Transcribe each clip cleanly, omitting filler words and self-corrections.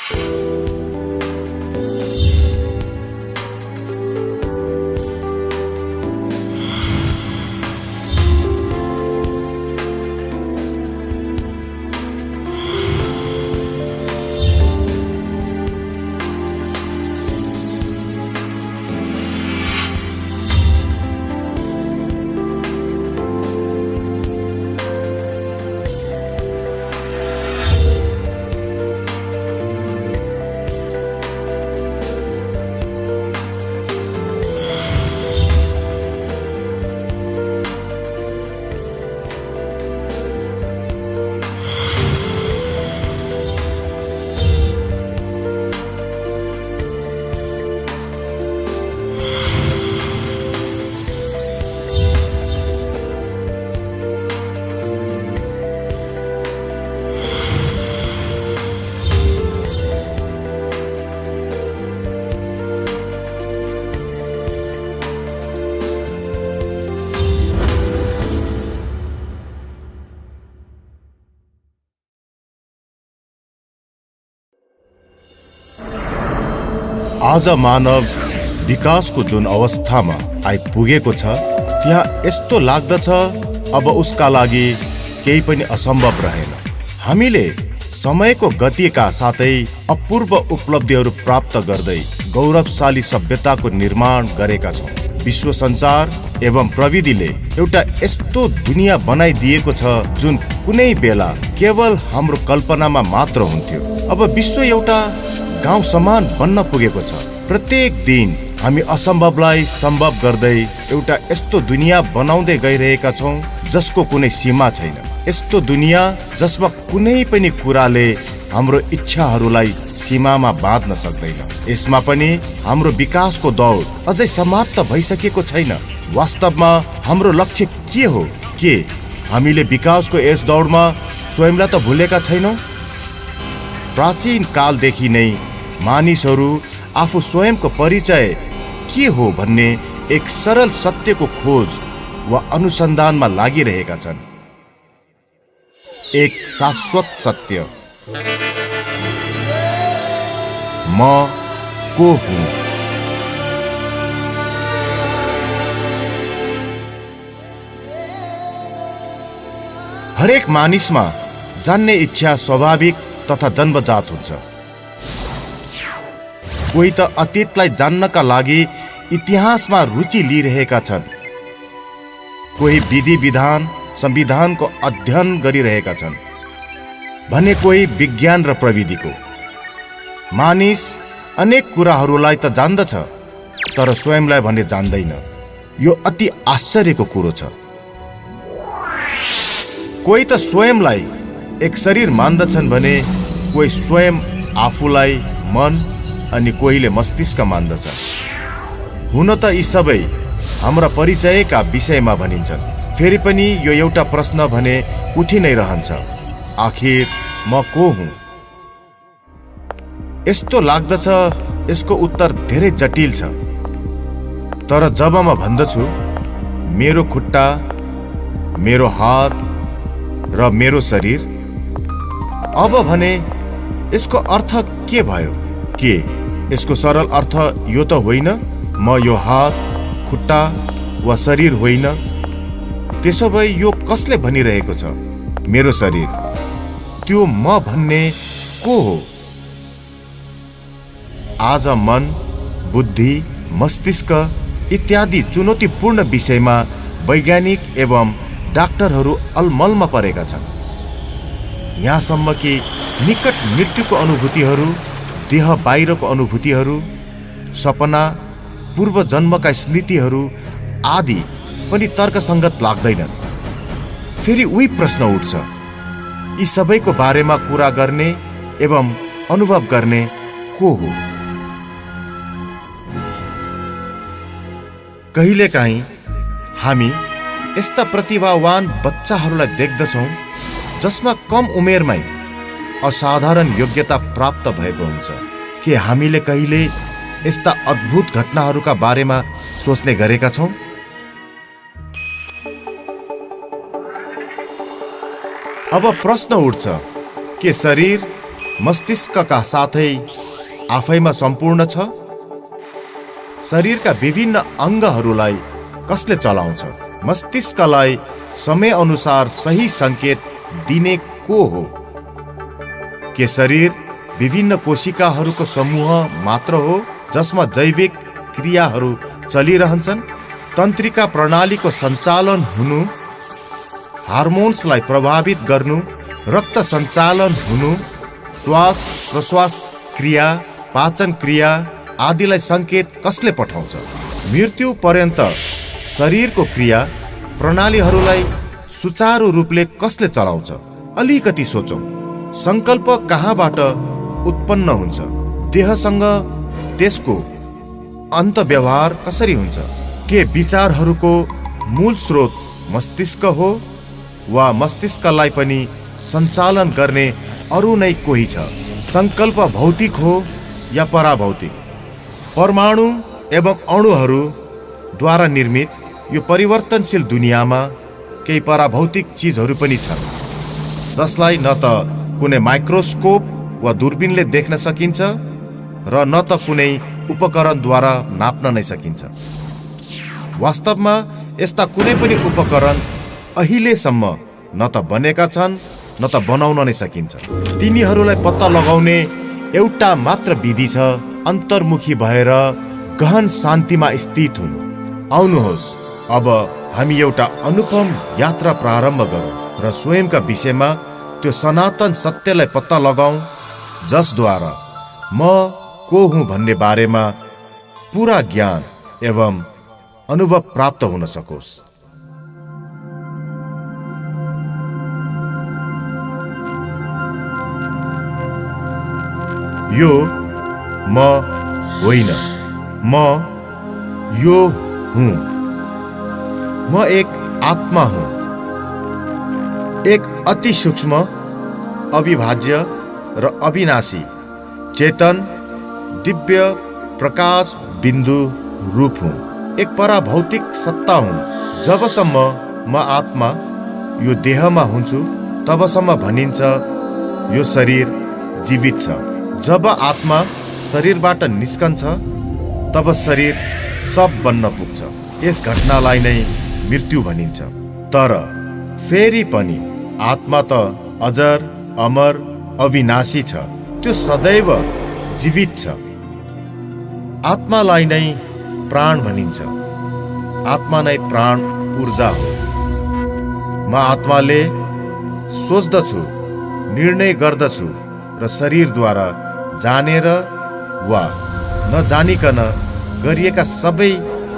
आज मानव विकासको जुन अवस्थामा आइपुगेको छ त्यहाँ यस्तो लाग्दछ अब उसका लागि केही पनि असम्भव रहेन। हामीले समयको गतिका साथै अपूर्व उपलब्धिहरू प्राप्त गर्दै गौरवशाली सभ्यताको निर्माण गरेका छौँ। विश्व सञ्चार एवं प्रविधिले एउटा यस्तो दुनियाँ बनाइदिएको छ जुन कुनै बेला केवल हाम्रो कल्पनामा मात्र हुन्थ्यो। अब विश्व एउटा गाउँ समान बन्न पुगेको छ। प्रत्येक दिन हामी असम्भवलाई सम्भव गर्दै एउटा यस्तो दुनियाँ बनाउँदै गइरहेका छौँ जसको कुनै सीमा छैन। यस्तो दुनियाँ जसमा कुनै पनि कुराले हाम्रो इच्छाहरूलाई सीमामा बाँध्न सक्दैन। यसमा पनि हाम्रो विकासको दौड अझै समाप्त भइसकेको छैन। वास्तवमा हाम्रो लक्ष्य के हो? के हामीले विकासको यस दौडमा स्वयंलाई त भुलेका छैनौँ? प्राचीन कालदेखि नै मानिसहरू आफू स्वयंको परिचय के हो भन्ने एक सरल सत्यको खोज वा अनुसन्धानमा लागिरहेका छन्। एक शाश्वत सत्य, म को हुँ। हरेक मानिसमा जान्ने इच्छा स्वाभाविक तथा जन्मजात हुन्छ। कोही त अतीतलाई जान्नका लागि इतिहासमा रुचि लिइरहेका छन्। कोही विधि विधान संविधानको अध्ययन गरिरहेका छन् भने कोही विज्ञान र प्रविधिको। मानिस अनेक कुराहरूलाई त जान्दछ तर स्वयंलाई भने जान्दैन। यो अति आश्चर्यको कुरो छ। कोही त स्वयंलाई एक शरीर मान्दछन् भने कोही स्वयं आफूलाई मन अनि कोहीले मस्तिष्क मान्दछ। हुन त यी सबै हाम्रा परिचयका विषयमा भनिन्छन्। फेरि पनि यो एउटा प्रश्न भने उठि नै रहन्छ, आखिर म को हुँ? यस्तो लाग्दछ यसको उत्तर धेरै जटिल छ। तर जब म भन्दछु मेरो खुट्टा, मेरो हात र मेरो शरीर, अब भने यसको अर्थ के भयो? के यसको सरल अर्थ यो त होइन म यो हात, खुट्टा वा शरीर होइन? त्यसो भए यो कसले भनिरहेको छ मेरो शरीर? त्यो म भन्ने को हो? आज मन, बुद्धि, मस्तिष्क इत्यादि चुनौतीपूर्ण विषयमा वैज्ञानिक एवं डाक्टरहरू अलमलमा परेका छन्। यहाँसम्म कि निकट मृत्युको अनुभूतिहरू, देह बाहिरको अनुभूतिहरू, सपना, पूर्व जन्मका स्मृतिहरू आदि पनि तर्कसङ्गत लाग्दैनन्। फेरि उही प्रश्न उठ्छ, यी सबैको बारेमा कुरा गर्ने एवं अनुभव गर्ने को हो? कहिलेकाहीँ हामी यस्ता प्रतिभावान बच्चाहरूलाई देख्दछौँ जसमा कम उमेरमै असाधारण योग्यता प्राप्त भएको हुन्छ। के हामीले कहिले यस्ता अद्भुत घटनाहरूका बारेमा सोच्ने गरेका छौँ? अब प्रश्न उठ्छ, के शरीर मस्तिष्कका साथै आफैमा सम्पूर्ण छ? शरीरका विभिन्न अङ्गहरूलाई कसले चलाउँछ? मस्तिष्कलाई समयअनुसार सही सङ्केत दिने को हो? के शरीर विभिन्न कोशिकाहरूको समूह मात्र हो जसमा जैविक क्रियाहरू चलिरहन्छन्? तन्त्रिका प्रणालीको सञ्चालन हुनु, हार्मोन्सलाई प्रभावित गर्नु, रक्त सञ्चालन हुनु, श्वास प्रश्वास क्रिया, पाचन क्रिया आदिलाई सङ्केत कसले पठाउँछ? मृत्यु पर्यन्त शरीरको क्रिया प्रणालीहरूलाई सुचारू रूपले कसले चलाउँछ? अलिकति सोचौँ। सङ्कल्प कहाँबाट उत्पन्न हुन्छ? देहसँग त्यसको अन्तर्व्यवहार कसरी हुन्छ? के विचारहरूको मूल स्रोत मस्तिष्क हो वा मस्तिष्कलाई पनि सञ्चालन गर्ने अरू नै कोही छ? सङ्कल्प भौतिक हो या पराभौतिक? परमाणु एवं अणुहरूद्वारा निर्मित यो परिवर्तनशील दुनियाँमा केही पराभौतिक चिजहरू पनि छन् जसलाई न त कुनै माइक्रोस्कोप वा दूरबीनले देख्न सकिन्छ र न त कुनै उपकरणद्वारा नाप्न नै सकिन्छ। वास्तवमा यस्ता कुनै पनि उपकरण अहिलेसम्म न त बनेका छन् न त बनाउन नै सकिन्छ। तिनीहरूलाई पत्ता लगाउने एउटा मात्र विधि छ, अन्तर्मुखी भएर गहन शान्तिमा स्थित हुनु। आउनुहोस् अब हामी एउटा अनुपम यात्रा प्रारम्भ गरौँ र स्वयंका विषयमा त्यो सनातन सत्यलाई पत्ता लगाऊँ जसद्वारा म को हुँ भन्ने बारेमा पूरा ज्ञान एवं अनुभव प्राप्त हुन सकोस्। यो म होइन, म यो हुँ। म एक आत्मा हुँ, एक अति सूक्ष्म, अविभाज्य र अविनाशी चेतन दिव्य प्रकाश बिन्दु रूप हुँ। एक पराभौतिक सत्ता हुँ। जबसम्म म आत्मा यो देहमा हुन्छु तबसम्म भनिन्छ यो शरीर जीवित छ। जब आत्मा शरीरबाट निस्कन्छ तब शरीर सब बन्न पुग्छ। यस घटनालाई नै मृत्यु भनिन्छ। तर फेरि पनि आत्मा त अजर अमर अविनाशी छ, त्यो सदैव जीवित छ। आत्मालाई नै प्राण भनिन्छ। आत्मा नै प्राण ऊर्जा हो। म आत्माले सोच्दछु, निर्णय गर्दछु र शरीरद्वारा जानेर वा नजानिकन गरिएका सबै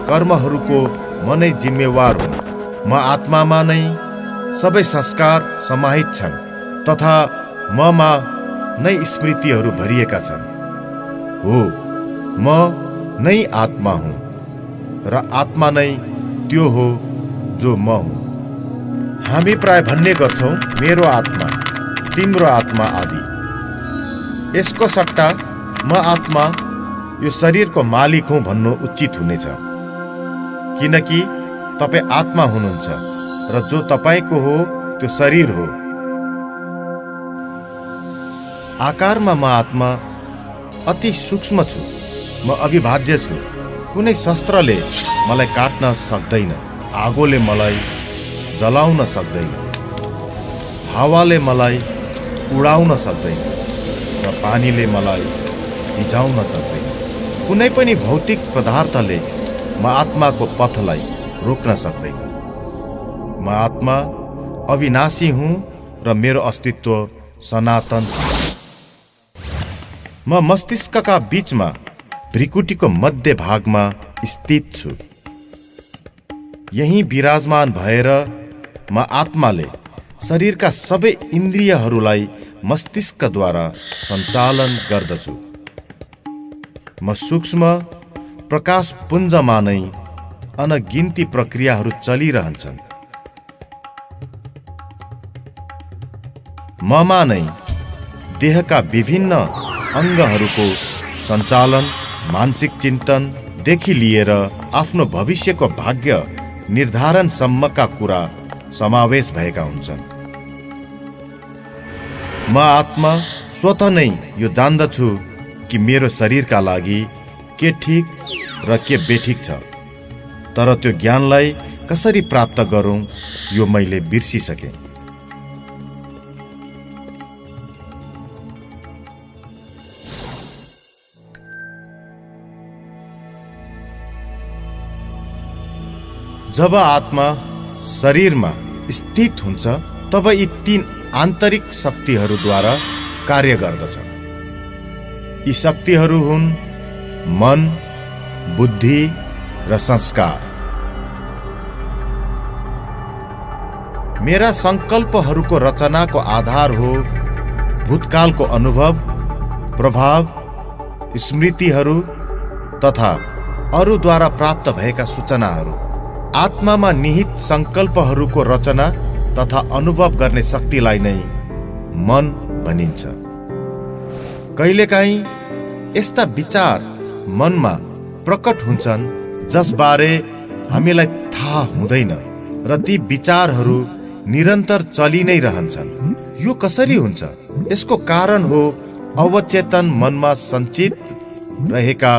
कर्महरूको म नै जिम्मेवार हुँ। म आत्मामा नै सबै संस्कार समाहित छन् तथा ममा नै स्मृतिहरू भरिएका छन्। हो, म नै आत्मा हुँ र आत्मा नै त्यो हो जो म हुँ। हामी प्राय भन्ने गर्छौँ मेरो आत्मा, तिम्रो आत्मा आदि। यसको सट्टा म आत्मा यो शरीरको मालिक हुँ भन्नु उचित हुनेछ, किनकि तपाईँ आत्मा हुनुहुन्छ र जो तपाईँको हो त्यो शरीर हो। आकारमा म आत्मा अति सूक्ष्म छु। म अविभाज्य छु। कुनै शस्त्रले मलाई काट्न सक्दैन, आगोले मलाई जलाउन सक्दैन, हावाले मलाई उडाउन सक्दैन र पानीले मलाई भिजाउन सक्दैन। कुनै पनि भौतिक पदार्थले म आत्माको पथलाई रोक्न सक्दैन। म आत्मा अविनाशी हुँ र मेरो अस्तित्व सनातन छ। म मस्तिष्कका बीचमा भ्रिकुटीको मध्य भागमा स्थित छु। यही विराजमान भएर म आत्माले शरीरका सबै इन्द्रियहरूलाई मस्तिष्कद्वारा सञ्चालन गर्दछु। म सूक्ष्म प्रकाश पुञ्जमा नै अनगिन्ती प्रक्रियाहरू चलिरहन्छन्। ममा नै देहका विभिन्न अङ्गहरूको सञ्चालन, मानसिक चिन्तनदेखि लिएर आफ्नो भविष्यको भाग्य निर्धारणसम्मका कुरा समावेश भएका हुन्छन्। म आत्मा स्वतः नै यो जान्दछु कि मेरो शरीरका लागि के ठिक र के बेठिक छ, तर त्यो ज्ञानलाई कसरी प्राप्त गरौँ यो मैले बिर्सिसकेँ। जब आत्मा शरीरमा स्थित हुन्छ तब यी 3 आन्तरिक शक्तिहरूद्वारा कार्य गर्दछ। यी शक्तिहरू हुन् मन, बुद्धि र संस्कार। मेरा संकल्पहरूको रचनाको आधार हो भूतकालको अनुभव, प्रभाव, स्मृतिहरू तथा अरूद्वारा प्राप्त भएका सूचनाहरू। आत्मामा निहित संकल्पहरूको रचना तथा अनुभव गर्ने शक्तिलाई नै मन भनिन्छ। कहिलेकाहीँ यस्ता विचार मनमा प्रकट हुन्छन् जसबारे हामीलाई थाहा हुँदैन र ती विचारहरू निरन्तर चलि नै रहन्छन्। यो कसरी हुन्छ? यसको कारण हो अवचेतन मनमा सञ्चित रहेका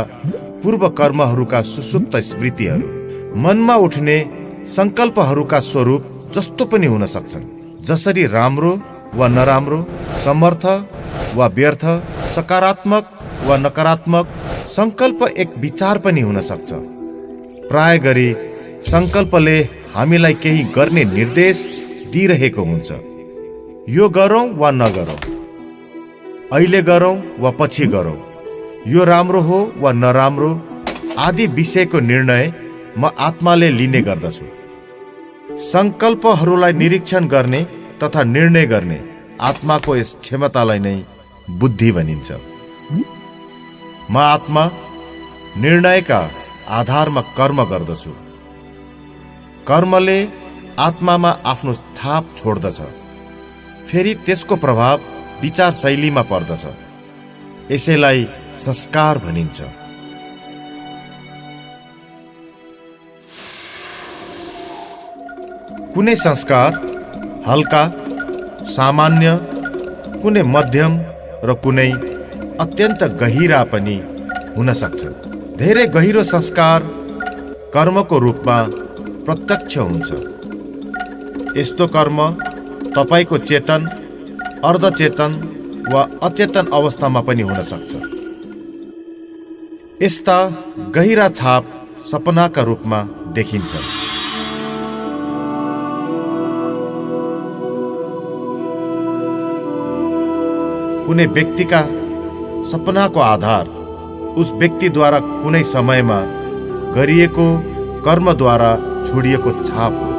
पूर्व कर्महरूका सुसुप्त स्मृतिहरू। मनमा उठ्ने संकल्पहरूका स्वरूप जस्तो पनि हुन सक्छन्, जसरी राम्रो वा नराम्रो, समर्थ वा व्यर्थ, सकारात्मक वा नकारात्मक। संकल्प एक विचार पनि हुन सक्छ। प्राय गरी संकल्पले हामीलाई केही गर्ने निर्देश दिइरहेको हुन्छ। यो गरौँ वा नगरौँ, अहिले गरौँ वा पछि गरौँ, यो राम्रो हो वा नराम्रो आदि विषयको निर्णय म आत्माले लिने गर्दछु। संकल्पहरूलाई निरीक्षण गर्ने तथा निर्णय गर्ने आत्माको यस क्षमतालाई नै बुद्धि भनिन्छ। म आत्मा निर्णयका आधारमा कर्म गर्दछु। कर्मले आत्मामा आफ्नो छाप छोड्दछ, फेरि त्यसको प्रभाव विचार शैलीमा पर्दछ। यसैलाई संस्कार भनिन्छ। कुनै संस्कार हल्का, सामान्य, कुनै मध्यम र कुनै अत्यन्त गहिरा पनि हुन सक्छ। धेरै गहिरो संस्कार कर्मको रूपमा प्रत्यक्ष हुन्छ। यस्तो कर्म तपाईको चेतन, अर्धचेतन वा अचेतन अवस्थामा पनि हुन सक्छ। यस्ता गहिरा छाप सपनाका रूपमा देखिन्छन्। कुनै व्यक्तिका सपनाको आधार उस व्यक्तिद्वारा कुनै समयमा गरिएको कर्मद्वारा छोडिएको छाप हो।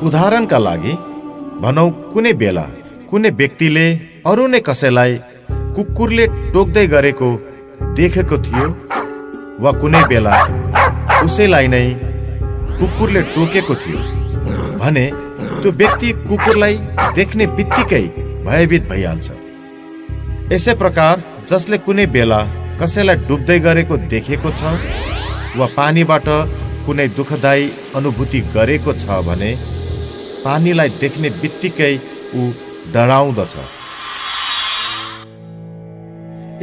उदाहरणका लागि भनौँ, कुनै बेला कुनै व्यक्तिले अरू नै कसैलाई कुकुरले टोक्दै गरेको देखेको थियो वा कुनै बेला उसैलाई नै कुकुरले टोकेको थियो भने त्यो व्यक्ति कुकुरलाई देख्ने बित्तिकै भयभीत भइहाल्छ। यसै प्रकार जसले कुनै बेला कसैलाई डुब्दै गरेको देखेको छ वा पानीबाट कुनै दुःखदायी अनुभूति गरेको छ भने पानीलाई देख्ने बित्तिकै ऊ डराउँदछ।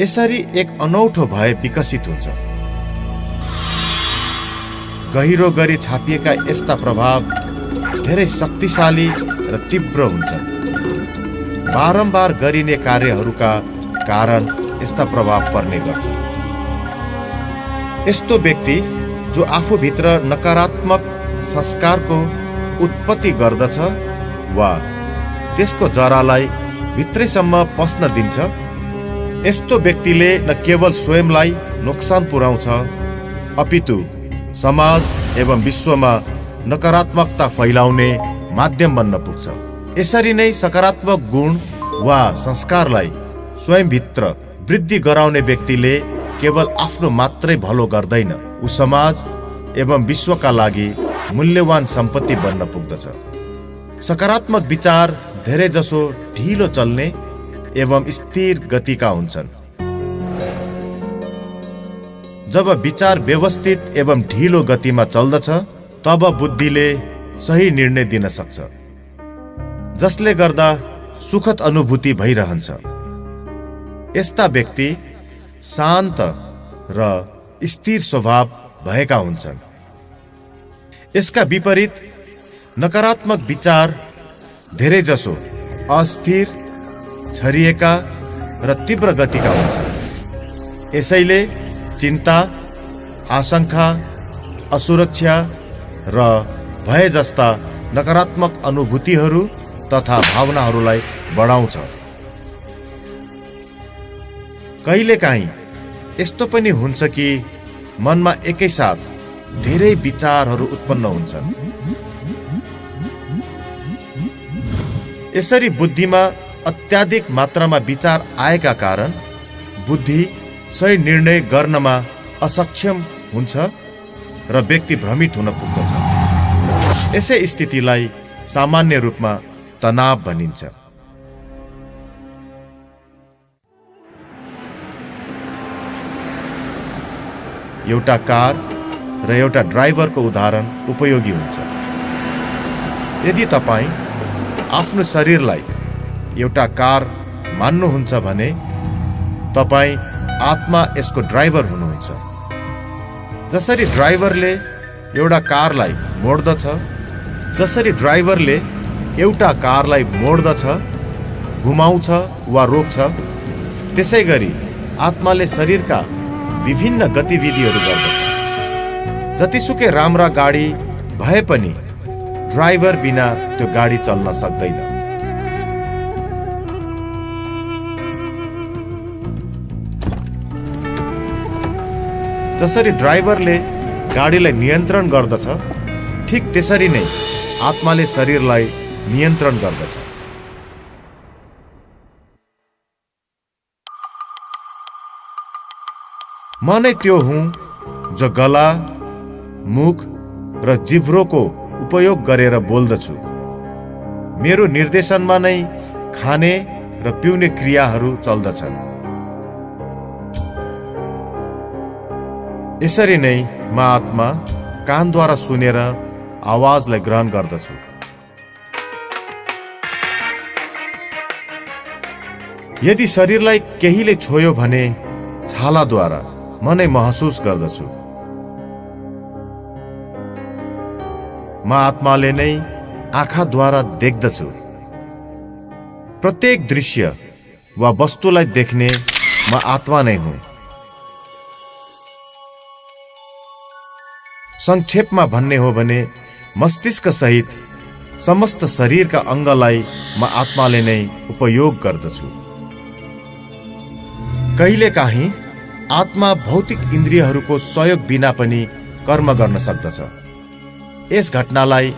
यसरी एक अनौठो भय विकसित हुन्छ। गहिरो गरी छापिएका यस्ता प्रभाव धेरै शक्तिशाली र तीव्र हुन्छन्। बारम्बार गरिने कार्यहरूका कारण यस्ता प्रभाव पर्ने गर्छ। यस्तो व्यक्ति जो आफूभित्र नकारात्मक संस्कारको उत्पत्ति गर्दछ वा त्यसको जरालाई भित्रैसम्म पस्न दिन्छ, यस्तो व्यक्तिले न केवल स्वयंलाई नोक्सान पुर्याउँछ अपितु समाज एवं विश्वमा नकारात्मकता फैलाउने माध्यम बन्न पुग्छ। यसरी नै सकारात्मक गुण वा संस्कारलाई स्वयंभित्र वृद्धि गराउने व्यक्तिले केवल आफ्नो मात्रै भलो गर्दैन, ऊ समाज एवं विश्वका लागि मूल्यवान सम्पत्ति बन्न पुग्दछ। सकारात्मक विचार धेरै जसो ढिलो चल्ने एवं स्थिर गतिका हुन्छन्। जब विचार व्यवस्थित एवं ढिलो गतिमा चल्दछ तब बुद्धिले सही निर्णय दिन सक्छ, जसले गर्दा सुखद अनुभूति भइरहन्छ। यस्ता व्यक्ति शान्त र स्थिर स्वभाव भएका हुन्छन्। यसका विपरीत नकारात्मक विचार धेरैजसो अस्थिर, छरिएका र तीव्र गतिका हुन्छन्। यसैले चिन्ता, आशंका, असुरक्षा र भय जस्ता नकारात्मक अनुभूतिहरू तथा भावनाहरूलाई बढाउँछ। कहिलेकाहीँ यस्तो पनि हुन्छ कि मनमा एकैसाथ धेरै विचारहरू उत्पन्न हुन्छन्। यसरी बुद्धिमा अत्याधिक मात्रामा विचार आएका कारण बुद्धि सही निर्णय गर्नमा असक्षम हुन्छ र व्यक्ति भ्रमित हुन पुग्दछ। यसै स्थितिलाई सामान्य रूपमा तनाव भनिन्छ। एउटा कार र एउटा ड्राइभरको उदाहरण उपयोगी हुन्छ। यदि तपाईँ आफ्नो शरीरलाई एउटा कार मान्नुहुन्छ भने तपाईँ आत्मा यसको ड्राइभर हुनुहुन्छ। जसरी ड्राइभरले एउटा कारलाई मोड्दछ, घुमाउँछ वा रोक्छ, त्यसै गरी आत्माले शरीरका विभिन्न गतिविधिहरू गर्दछ। जतिसुकै राम्रा गाडी भए पनि ड्राइभर बिना त्यो गाडी चल्न सक्दैन। जसरी ड्राइभरले गाडीलाई नियन्त्रण गर्दछ, ठिक त्यसरी नै आत्माले शरीरलाई नियन्त्रण गर्दछ। म नै त्यो हुँ जो गला, मुख र जिब्रोको उपयोग गरेर बोल्दछु। मेरो निर्देशनमा नै खाने र पिउने क्रियाहरू चल्दछन्। यसरी नै म आत्मा कानद्वारा सुनेर आवाजलाई ग्रहण गर्दछु। यदि शरीरलाई केहीले छोयो भने छालाद्वारा म नै महसुस गर्दछु। म आत्माले नै आँखाद्वारा देख्दछु। प्रत्येक दृश्य वा वस्तुलाई देख्ने म आत्मा नै हुँ। संक्षेपमा भन्ने हो भने मस्तिष्क सहित समस्त शरीरका अङ्गलाई म आत्माले नै उपयोग गर्दछु। कहिलेकाहीँ आत्मा भौतिक इन्द्रियहरूको सहयोग बिना पनि कर्म गर्न सक्दछ। यस घटनालाई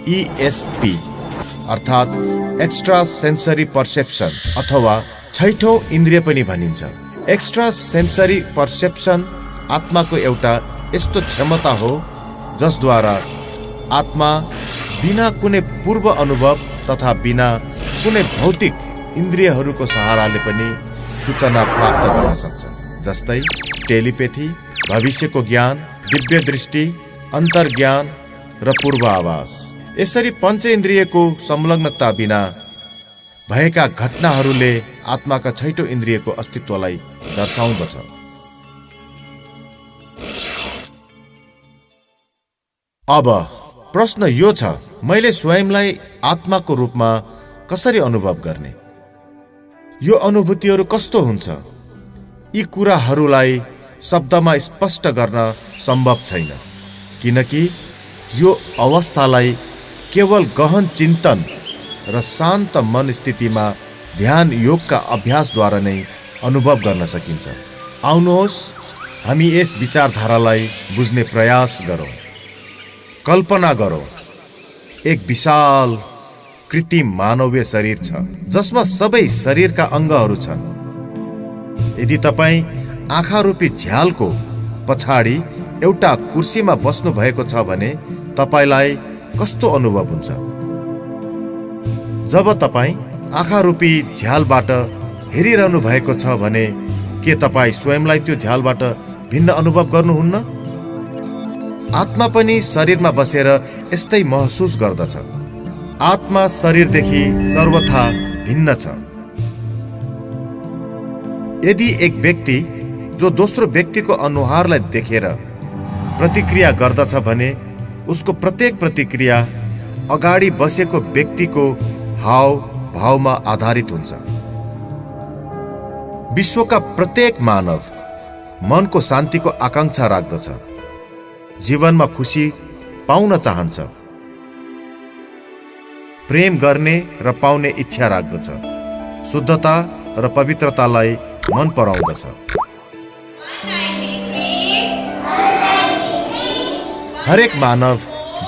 ESP अर्थात् एक्स्ट्रा सेन्सरी पर्सेप्सन अथवा छैठौं इन्द्रिय पनि भनिन्छ। एक्स्ट्रा सेन्सरी पर्सेप्सन आत्माको एउटा यस्तो क्षमता हो जसद्वारा आत्मा बिना कुनै पूर्व अनुभव तथा बिना कुनै भौतिक इन्द्रियहरूको सहाराले पनि सूचना प्राप्त गर्न सक्छ। जस्तै टेलिपेथी, भविष्यको ज्ञान, दिव्य दृष्टि, अन्तर्ज्ञान र पूर्वाभास। यसरी पञ्चेन्द्रियको संलग्नता बिना भएका घटनाहरूले आत्माका छैठौं इन्द्रियको अस्तित्वलाई दर्शाउँदछ। अब प्रश्न यो छ, मैले स्वयंलाई आत्माको रूपमा कसरी अनुभव गर्ने? यो अनुभूतिहरू कस्तो हुन्छ? यी कुराहरूलाई शब्दमा स्पष्ट गर्न सम्भव छैन, किनकि यो अवस्थालाई केवल गहन चिन्तन र शान्त मन स्थितिमा ध्यान योगका अभ्यासद्वारा नै अनुभव गर्न सकिन्छ। आउनुहोस् हामी यस विचारधारालाई बुझ्ने प्रयास गरौँ। कल्पना गरौँ, एक विशाल कृत्रिम मानवीय शरीर छ जसमा सबै शरीरका अङ्गहरू छन्। यदि तपाईँ आँखा रूपी झ्यालको पछाडि एउटा कुर्सीमा बस्नु भएको छ भने तपाईलाई कस्तो अनुभव हुन्छ? जब तपाईँ आँखा रूपी झ्यालबाट हेरिरहनु भएको छ भने के तपाईँ स्वयंलाई त्यो झ्यालबाट भिन्न अनुभव गर्नुहुन्न? आत्मा पनि शरीरमा बसेर यस्तै महसुस गर्दछ। आत्मा शरीरदेखि सर्वथा भिन्न छ। यदि एक व्यक्ति जो दोस्रो व्यक्तिको अनुहारलाई देखेर प्रतिक्रिया गर्दछ भने उसको प्रत्येक प्रतिक्रिया अगाडि बसेको व्यक्तिको हाव भावमा आधारित हुन्छ। विश्वका प्रत्येक मानव मनको शान्तिको आकांक्षा राख्दछ, जीवनमा खुसी पाउन चाहन्छ, प्रेम गर्ने र पाउने इच्छा राख्दछ, शुद्धता र पवित्रतालाई मन पराउँदछ। हरेक मानव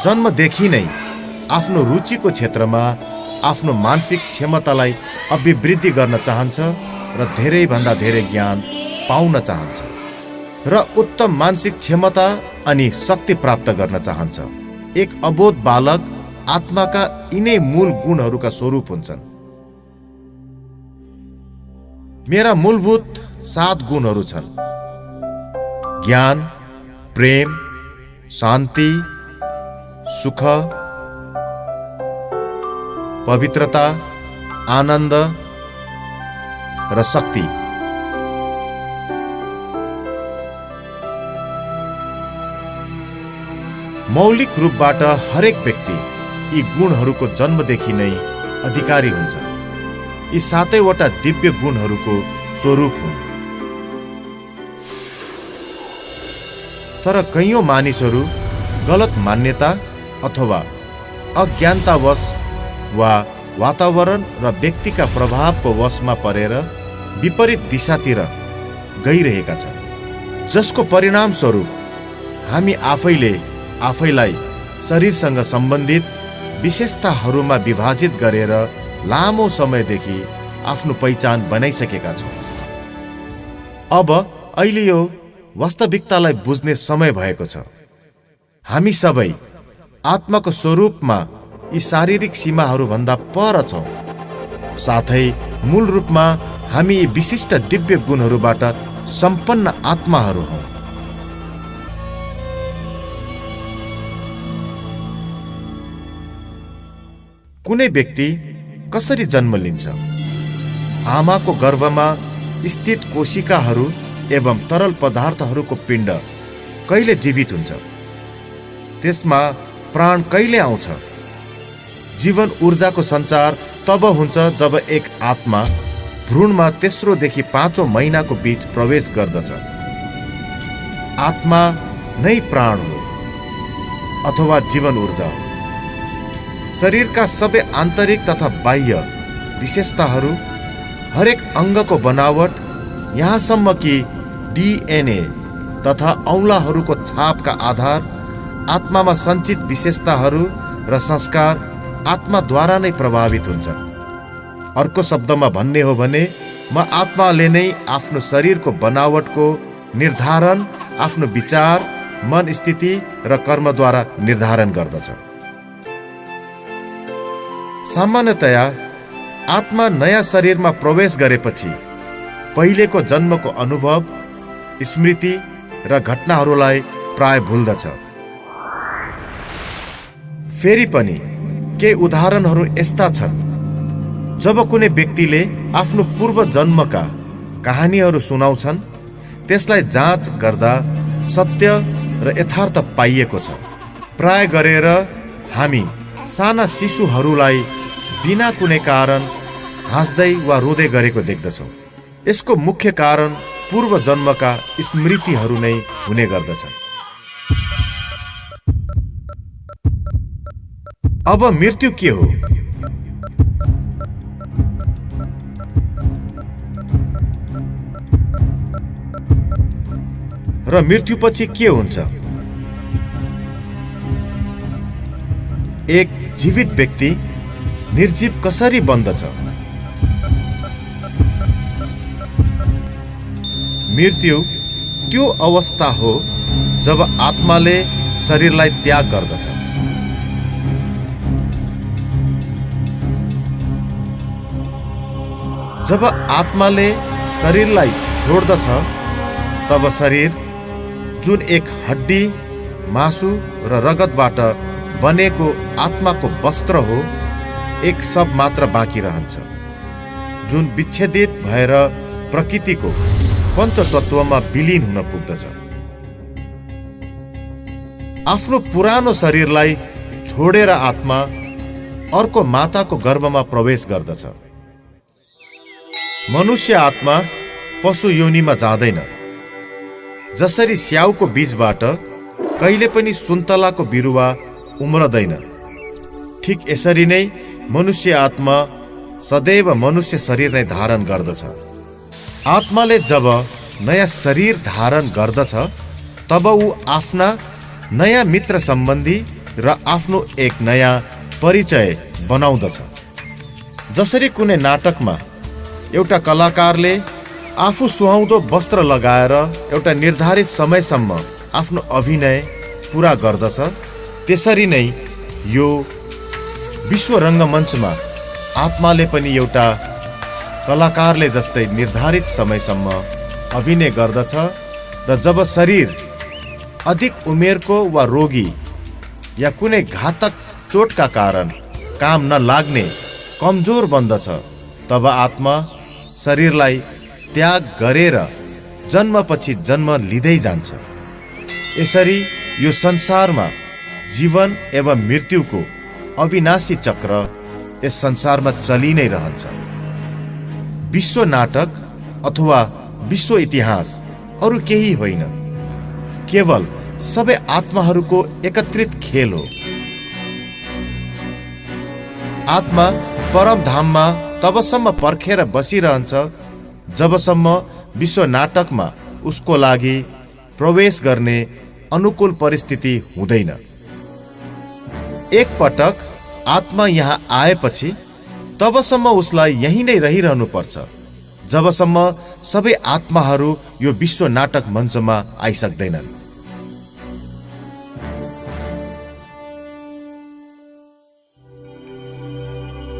जन्मदेखि नै आफ्नो रुचिको क्षेत्रमा आफ्नो मानसिक क्षमतालाई अभिवृद्धि गर्न चाहन्छ र धेरैभन्दा धेरै ज्ञान पाउन चाहन्छ र उत्तम मानसिक क्षमता अनि शक्ति प्राप्त गर्न चाहन्छ। एक अबोध बालक आत्माका यिनै मूल गुणहरूका स्वरूप हुन्छन्। मेरा मूलभूत 7 गुणहरू छन्: ज्ञान, प्रेम, शान्ति, सुख, पवित्रता, आनन्द र शक्ति। मौलिक रूपबाट हरेक व्यक्ति यी गुणहरूको जन्मदेखि नै अधिकारी हुन्छ। यी 7वटा दिव्य गुणहरूको स्वरूप हुन्। तर कैयौं मानिसहरू गलत मान्यता अथवा अज्ञानतावश वा वातावरण र व्यक्तिका प्रभावको वशमा परेर विपरीत दिशातिर गइरहेका छन्, जसको परिणाम स्वरूप हामी आफैलाई शरीरसँग सम्बन्धित विशेषताहरूमा विभाजित गरेर लामो समयदेखि आफ्नो पहिचान बनाइसकेका छौँ। अब अहिले यो वास्तविकतालाई बुझ्ने समय भएको छ। हामी सबै आत्माको स्वरूपमा यी शारीरिक सीमाहरूभन्दा पर छौँ। साथै मूल रूपमा हामी यी विशिष्ट दिव्य गुणहरूबाट सम्पन्न आत्माहरू हौँ। कुनै व्यक्ति कसरी जन्म लिन्छ? आमाको गर्भमा स्थित कोशिकाहरू एवं तरल पदार्थहरूको पिण्ड कहिले जीवित हुन्छ? त्यसमा प्राण कहिले आउँछ? जीवन ऊर्जाको सञ्चार तब हुन्छ जब एक आत्मा भ्रूणमा तेस्रोदेखि 5औं महिनाको बीच प्रवेश गर्दछ। आत्मा नै प्राण हो अथवा जीवन ऊर्जा हो। शरीरका सबै आन्तरिक तथा बाह्य विशेषताहरू, हरेक अङ्गको बनावट, यहाँसम्म कि डीएनए तथा औँलाहरूको छापका आधार, आत्मामा सञ्चित विशेषताहरू र संस्कार आत्माद्वारा नै प्रभावित हुन्छन्। अर्को शब्दमा भन्ने हो भने म आत्माले नै आफ्नो शरीरको बनावटको निर्धारण आफ्नो विचार, मन स्थिति र कर्मद्वारा निर्धारण गर्दछ। सामान्यतया आत्मा नयाँ शरीरमा प्रवेश गरेपछि पहिलेको जन्मको अनुभव, स्मृति र घटनाहरूलाई प्राय भुल्दछ। फेरि पनि केही उदाहरणहरू यस्ता छन्। जब कुनै व्यक्तिले आफ्नो पूर्व जन्मका कहानीहरू सुनाउँछन्, त्यसलाई जाँच गर्दा सत्य र यथार्थ पाइएको छ। प्राय गरेर हामी साना शिशुहरूलाई बिना कुनै कारण हाँस्दै वा रोँदै गरेको देख्दछौँ। यसको मुख्य कारण पूर्व जन्मका स्मृतिहरू नै हुने गर्दछन्। अब मृत्यु के हो? र मृत्युपछि के हुन्छ? एक जीवित व्यक्ति निर्जीव कसरी बन्दछ? मृत्यु त्यो अवस्था हो जब आत्माले शरीरलाई त्याग गर्दछ। जब आत्माले शरीरलाई छोड्दछ, तब शरीर जुन एक हड्डी मासु र रगतबाट बनेको आत्माको वस्त्र हो, एक शव मात्र बाँकी रहन्छ, जुन विच्छेदित भएर प्रकृतिको पञ्चतत्वमा विलीन हुन पुग्दछ। आफ्नो पुरानो शरीरलाई छोडेर आत्मा अर्को माताको गर्भमा प्रवेश गर्दछ। मनुष्य आत्मा पशु योनिमा जाँदैन। जसरी स्याउको बीजबाट कहिले पनि सुन्तलाको बिरुवा उम्रदैन, ठीक यसरी नै मनुष्य आत्मा सदैव मनुष्य शरीर नै धारण गर्दछ। आत्माले जब नयाँ शरीर धारण गर्दछ तब ऊ आफ्ना नयाँ मित्र सम्बन्धी र आफ्नो एक नयाँ परिचय बनाउँदछ। जसरी कुनै नाटकमा एउटा कलाकारले आफू सुहाउँदो वस्त्र लगाएर एउटा निर्धारित समयसम्म आफ्नो अभिनय पूरा गर्दछ, त्यसरी नै यो विश्व रङ्गमञ्चमा आत्माले पनि एउटा कलाकारले जस्तै निर्धारित समयसम्म अभिनय गर्दछ र जब शरीर अधिक उमेरको वा रोगी या कुनै घातक चोटका कारण काम नलाग्ने कमजोर बन्दछ, तब आत्मा शरीरलाई त्याग गरेर जन्मपछि जन्म लिँदै जान्छ। यसरी यो संसारमा जीवन एवं मृत्युको अविनाशी चक्र यस संसारमा चलि नै रहन्छ। विश्व नाटक अथवा विश्व इतिहास अरू केही होइन, केवल सबै आत्माहरूको एकत्रित खेल हो। आत्मा परमधाममा तबसम्म पर्खेर बसिरहन्छ जबसम्म विश्व नाटकमा उसको लागि प्रवेश गर्ने अनुकूल परिस्थिति हुँदैन। एक पटक आत्मा यहाँ आएपछि तबसम्म उसलाई यही नै रहिरहनु पर्छ जबसम्म सबै आत्माहरू यो विश्व नाटक मञ्चमा आइसक्दैनन्।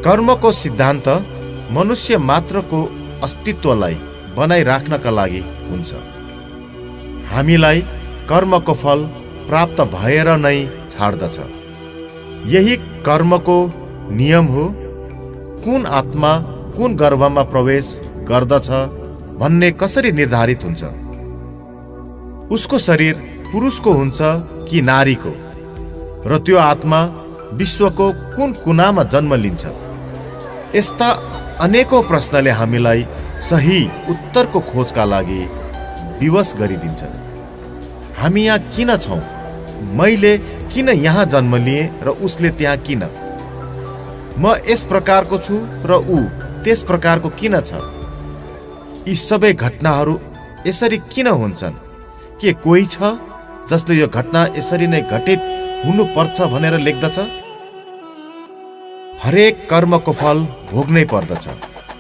कर्मको सिद्धान्त मनुष्य मात्रको अस्तित्वलाई बनाइराख्नका लागि हुन्छ। हामीलाई कर्मको फल प्राप्त भएर नै छाड्दछ। यही कर्मको नियम हो। कुन आत्मा कुन गर्भमा प्रवेश गर्दछ भन्ने कसरी निर्धारित हुन्छ? उसको शरीर पुरुषको हुन्छ कि नारीको, र त्यो आत्मा विश्वको कुन कुनामा जन्म लिन्छ? यस्ता अनेकौं प्रश्नले हामीलाई सही उत्तरको खोजका लागि विवश गरिदिन्छ। हामी यहाँ किन छौँ? मैले किन यहाँ जन्म लिएँ र उसले त्यहाँ किन? म यस प्रकारको छु र ऊ त्यस प्रकारको किन छ? यी सबै घटनाहरू यसरी किन हुन्छन्? के कोही छ जसले यो घटना यसरी नै घटित हुनुपर्छ भनेर लेख्दछ? हरेक कर्मको फल भोग्नै पर्दछ,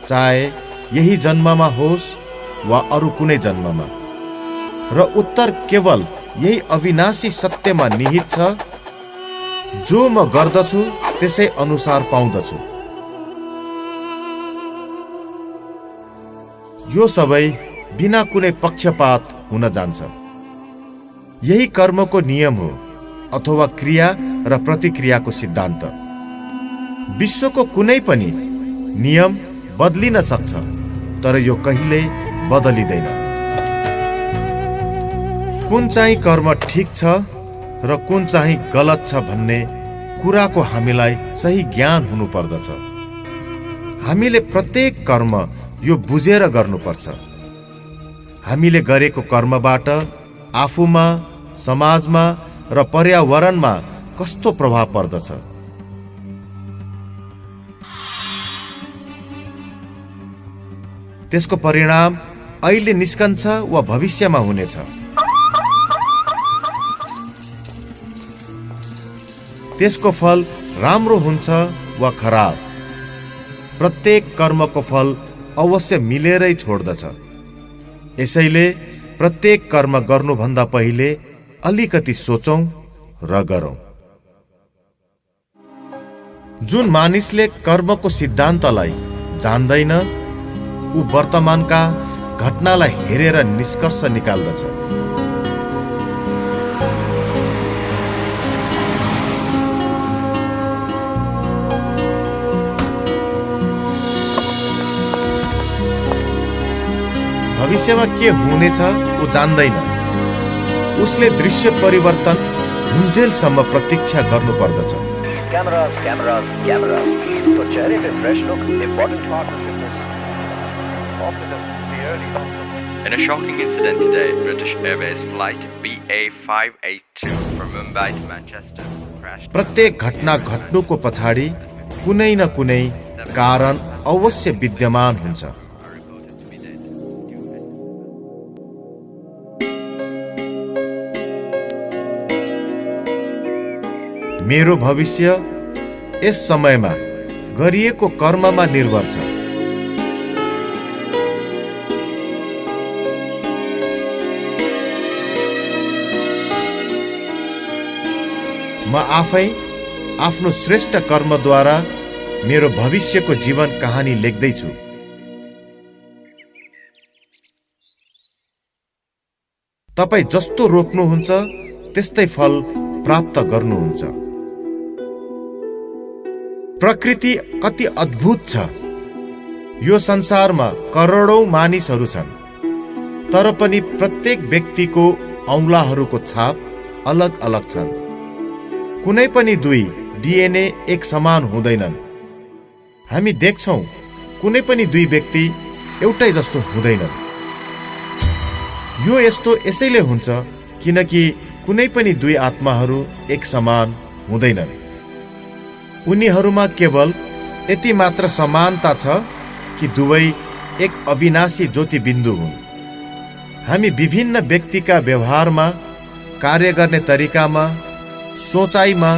चाहे यही जन्ममा होस् वा अरू कुनै जन्ममा, र उत्तर केवल यही अविनाशी सत्यमा निहित छ, जो म गर्दछु त्यसै अनुसार पाउँदछु। यो सबै बिना कुनै पक्षपात हुन जान्छ। यही कर्मको नियम हो अथवा क्रिया र प्रतिक्रियाको सिद्धान्त। विश्वको कुनै पनि नियम बदलिन सक्छ, तर यो कहिल्यै बदलिँदैन। कुन चाहिँ कर्म ठिक छ र कुन चाहिँ गलत छ भन्ने कुराको हामीलाई सही ज्ञान हुनु पर्दछ। हामीले प्रत्येक कर्म यो बुझेर गर्नुपर्छ। हामीले गरेको कर्मबाट आफूमा, समाजमा र पर्यावरणमा कस्तो प्रभाव पर्दछ? त्यसको परिणाम अहिले निस्कन्छ वा भविष्यमा हुनेछ। त्यसको फल राम्रो हुन्छ वा खराब। प्रत्येक कर्मको फल अवश्य मिलेरै छोड्दछ। यसैले प्रत्येक कर्म गर्नुभन्दा पहिले अलिकति सोचौं र गरौं। जुन मानिसले कर्मको सिद्धान्तलाई जान्दैन, ऊ वर्तमानका घटनालाई हेरेर निष्कर्ष निकाल्दछ। भविष्यमा के हुनेछ ऊ जान्दैन। उसले दृश्य परिवर्तन हुन्जेलसम्म प्रतीक्षा गर्नुपर्दछ। Cameras, cameras, cameras. तो चेहरे pay fresh look important part of fitness. In a shocking incident today, British Airways flight BA582 from Mumbai to Manchester crashed. प्रत्येक घटना घट्नुको पछाडि कुनै न कुनै कारण अवश्य विद्यमान हुन्छ। मेरो भविष्य यस समयमा गरिएको कर्ममा निर्भर छ। म आफै आफ्नो श्रेष्ठ कर्मद्वारा मेरो भविष्यको जीवन कहानी लेख्दैछु। तपाई जस्तो रोप्नुहुन्छ त्यस्तै फल प्राप्त गर्नुहुन्छ। प्रकृति कति अद्भुत छ। यो संसारमा करोडौं मानिसहरू छन्, तर पनि प्रत्येक व्यक्तिको औंलाहरूको छाप अलग अलग छन्। कुनै पनि दुई डीएनए एक समान हुँदैनन्। हामी देख्छौं कुनै पनि दुई व्यक्ति एउटै जस्तो हुँदैनन्। यो यस्तो यसैले हुन्छ किनकि कुनै पनि दुई आत्माहरू एक समान हुँदैनन्। उनीहरूमा केवल यति मात्र समानता छ कि दुवै एक अविनाशी ज्योति बिन्दु हुन्। हामी विभिन्न व्यक्तिका व्यवहारमा, कार्य गर्ने तरिकामा, सोचाइमा,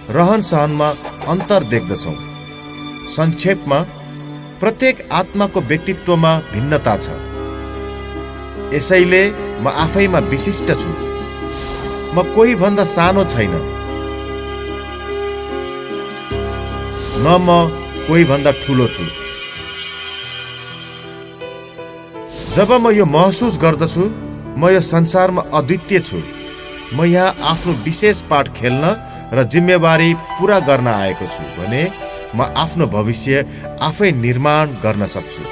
रहनसहनमा अन्तर देख्दछौँ। संक्षेपमा प्रत्येक आत्माको व्यक्तित्वमा भिन्नता छ। यसैले म आफैमा विशिष्ट छु। म कोही भन्दा सानो छैन, न म कोही भन्दा ठुलो छु। जब म यो महसुस गर्दछु म यो संसारमा अद्वितीय छु, म यहाँ आफ्नो विशेष पाठ खेल्न र जिम्मेवारी पूरा गर्न आएको छु भने म आफ्नो भविष्य आफै निर्माण गर्न सक्छु।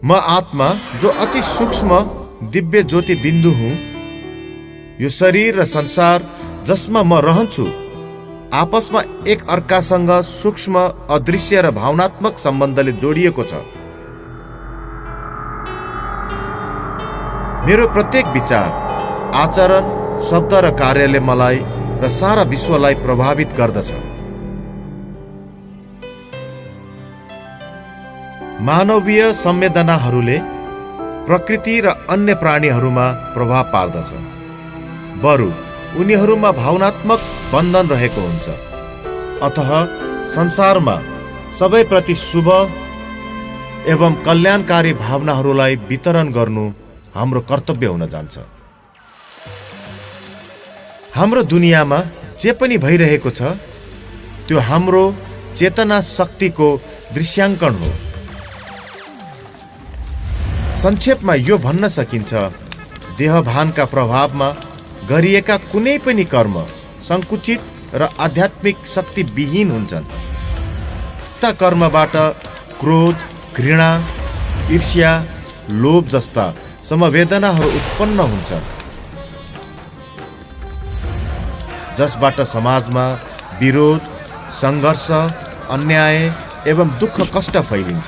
म आत्मा जो अति सूक्ष्म दिव्य ज्योति बिन्दु हुँ। यो शरीर र संसार जसमा म रहन्छु आपसमा एक अर्कासँग सूक्ष्म, अदृश्य र भावनात्मक सम्बन्धले जोडिएको छ। मेरो प्रत्येक विचार, आचरण, शब्द र कार्यले मलाई र सारा विश्वलाई प्रभावित गर्दछ। मानवीय संवेदनाहरूले प्रकृति र अन्य प्राणीहरूमा प्रभाव पार्दछ। बरु उनीहरूमा भावनात्मक बन्धन रहेको हुन्छ। अतः संसारमा सबैप्रति शुभ एवं कल्याणकारी भावनाहरूलाई वितरण गर्नु हाम्रो कर्तव्य हुन जान्छ। हाम्रो दुनियाँमा जे पनि भइरहेको छ त्यो हाम्रो चेतना शक्तिको दृश्याङ्कन हो। संक्षेपमा यो भन्न सकिन्छ, देहभानका प्रभावमा गरिएका कुनै पनि कर्म संकुचित र आध्यात्मिक शक्ति विहीन हुन्छन्। ता कर्मबाट क्रोध, घृणा, ईर्ष्या, लोभ जस्ता समवेदनाहरू उत्पन्न हुन्छन्, जसबाट समाजमा विरोध, सङ्घर्ष, अन्याय एवं दुःख कष्ट फैलिन्छ।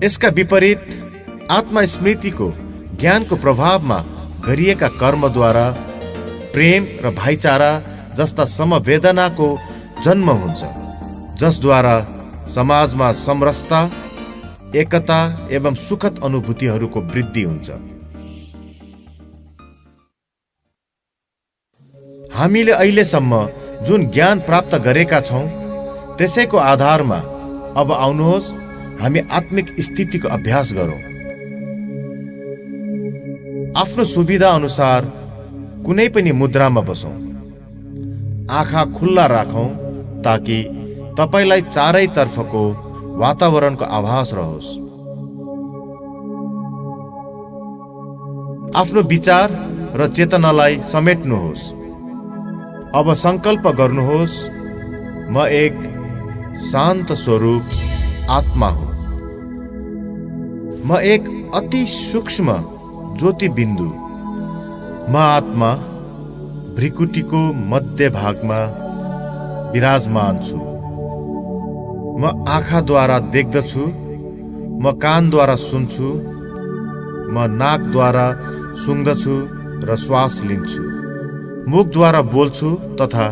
यसका विपरीत आत्मस्मृतिको ज्ञानको प्रभावमा गरिएका कर्मद्वारा प्रेम र भाइचारा जस्ता समवेदनाको जन्म हुन्छ, जसद्वारा समाजमा समरसता, एकता एवं सुखद अनुभूतिहरूको वृद्धि हुन्छ। हामीले अहिलेसम्म जुन ज्ञान प्राप्त गरेका छौँ त्यसैको आधारमा अब आउनुहोस् हामी आत्मिक स्थितिको अभ्यास गरौँ। आफ्नो सुविधा अनुसार कुनै पनि मुद्रामा बसौँ। आँखा खुल्ला राखौँ ताकि तपाईलाई चारैतर्फको वातावरणको आभास रहोस्। आफ्नो विचार र चेतनालाई समेट्नुहोस्। अब संकल्प गर्नुहोस् म एक शान्त स्वरूप आत्मा हुँ। म एक अति सूक्ष्म ज्योति बिन्दु। म आत्मा भ्रिकुटीको मध्य भागमा विराजमान छु। म आँखाद्वारा देख्दछु, म कानद्वारा सुन्छु, म नाकद्वारा सुँग्दछु र श्वास लिन्छु, मुखद्वारा बोल्छु तथा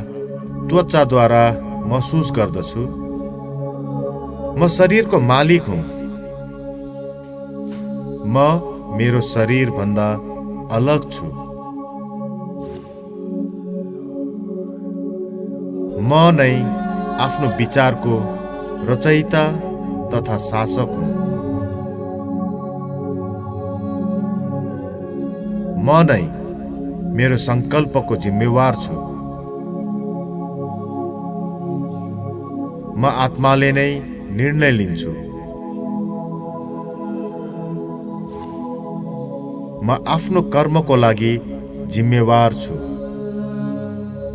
त्वचाद्वारा महसुस गर्दछु। म शरीरको मालिक हुँ। म मेरो शरीर भन्दा अलग छु। म नै आफ्नो विचारको रचयिता तथा शासक हुँ। म नै मेरो संकल्पको जिम्मेवार छु। म आत्माले नै निर्णय लिन्छु। म आफ्नो कर्मको लागि जिम्मेवार छु।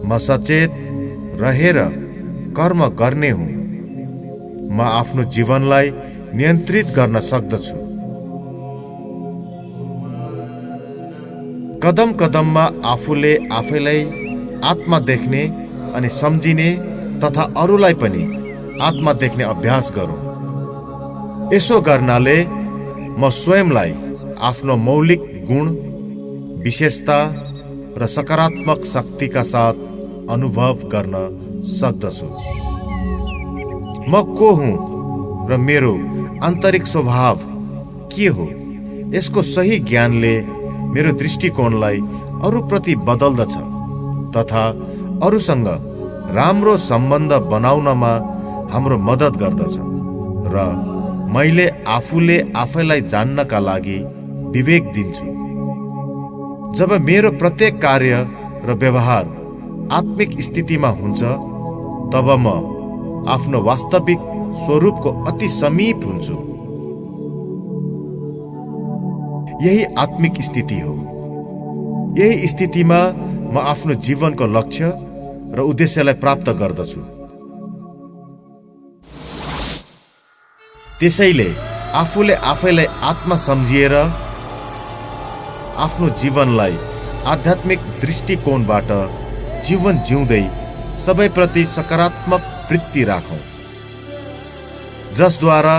म सचेत रहेर कर्म गर्ने हुँ। म आफ्नो जीवनलाई नियन्त्रित गर्न सक्दछु। कदम कदममा आफूले आफैलाई आत्मा देख्ने अनि सम्झिने तथा अरूलाई पनि आत्मा देख्ने अभ्यास गरौँ। यसो गर्नाले म स्वयंलाई आफ्नो मौलिक गुण, विशेषता र सकारात्मक शक्तिका साथ अनुभव गर्न सक्दछु। म को हुँ र मेरो आन्तरिक स्वभाव के हो, यसको सही ज्ञानले मेरो दृष्टिकोणलाई अरूप्रति बदल्दछ तथा अरूसँग राम्रो सम्बन्ध बनाउनमा हाम्रो मद्दत गर्दछ र मैले आफूले आफैलाई जान्नका लागि विवेक दिन्छु। जब मेरो प्रत्येक कार्य र व्यवहार आत्मिक स्थितिमा हुन्छ, तब म आफ्नो वास्तविक स्वरूपको अति समीप हुन्छु। यही आत्मिक स्थिति हो। यही स्थितिमा म आफ्नो जीवनको लक्ष्य र उद्देश्यलाई प्राप्त गर्दछु। त्यसैले आफूले आफैलाई आत्मा सम्झिएर आफ्नो जीवनलाई आध्यात्मिक दृष्टिकोणबाट जीवन जिउँदै सबैप्रति सकारात्मक वृत्ति राखौं, जसद्वारा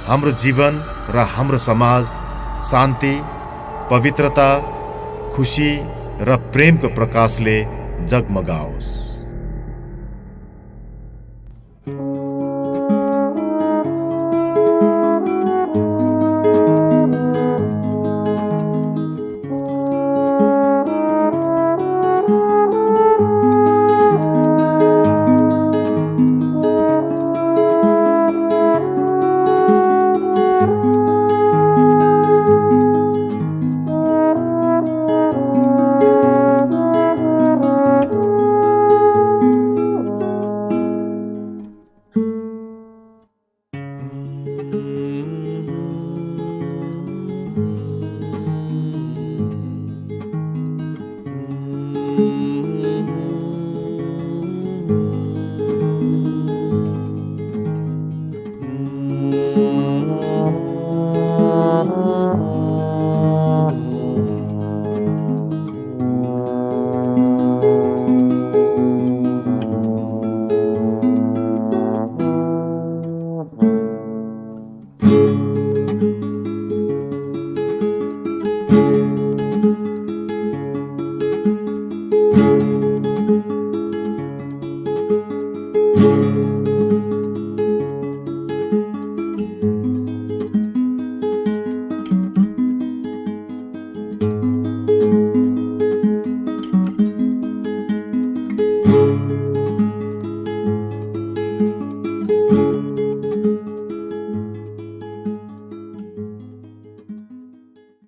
हाम्रो जीवन र हाम्रो समाज शान्ति, पवित्रता, खुशी र प्रेमको प्रकाशले जगमगाओस्।